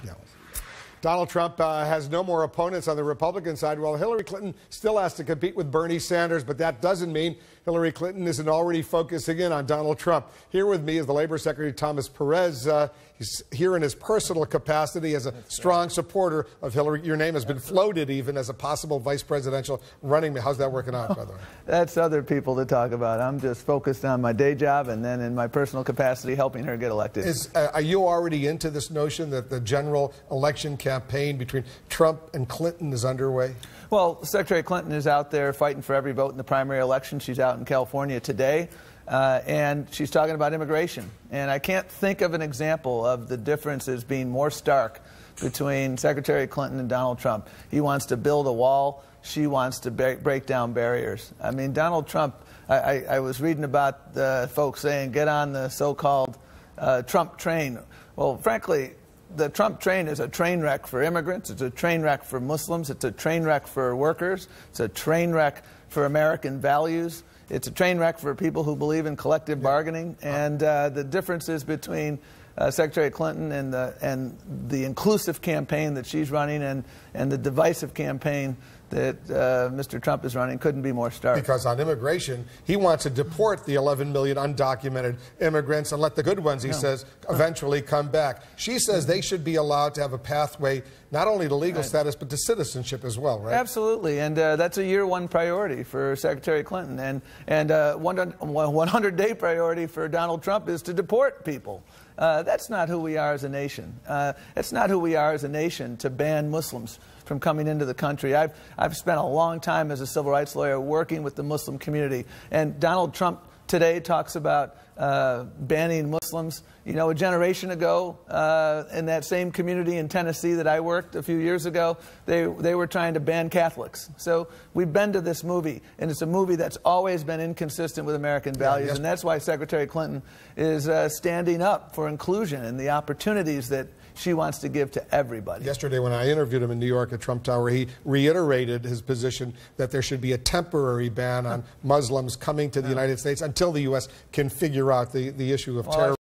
Yeah. Donald Trump has no more opponents on the Republican side, while Hillary Clinton still has to compete with Bernie Sanders, but that doesn't mean Hillary Clinton isn't already focusing in on Donald Trump. Here with me is the Labor Secretary, Thomas Perez. He's here in his personal capacity as a strong supporter of Hillary. Your name has been floated even as a possible vice presidential running mate. How's that working out, by the way? That's other people to talk about. I'm just focused on my day job and then in my personal capacity helping her get elected. Are you already into this notion that the general election campaign between Trump and Clinton is underway? Well, Secretary Clinton is out there fighting for every vote in the primary election. She's out in California today. And she's talking about immigration. And I can't think of an example of the differences being more stark between Secretary Clinton and Donald Trump. He wants to build a wall. She wants to break down barriers. I mean, Donald Trump, I was reading about the folks saying, get on the so-called Trump train. Well, frankly, the Trump train is a train wreck for immigrants. It's a train wreck for Muslims. It's a train wreck for workers. It's a train wreck for American values. It's a train wreck for people who believe in collective bargaining. And the differences between Secretary Clinton and the inclusive campaign that she's running and the divisive campaign that Mr. Trump is running couldn't be more stark. Because on immigration, he wants to deport the 11 million undocumented immigrants and let the good ones, he says, eventually come back. She says they should be allowed to have a pathway not only to legal status but to citizenship as well, right? Absolutely, and that's a year-one priority for Secretary Clinton, and 100-day priority for Donald Trump is to deport people. That's not who we are as a nation. It's not who we are as a nation to ban Muslims from coming into the country. I've spent a long time as a civil rights lawyer working with the Muslim community, and Donald Trump today talks about banning Muslims. You know, a generation ago, in that same community in Tennessee that I worked a few years ago, they were trying to ban Catholics. So we've been to this movie, and it's a movie that's always been inconsistent with American values, and that's why Secretary Clinton is standing up for inclusion and the opportunities that she wants to give to everybody. Yesterday when I interviewed him in New York at Trump Tower, he reiterated his position that there should be a temporary ban on Muslims coming to the United States until the U.S. can figure out the issue of terrorism.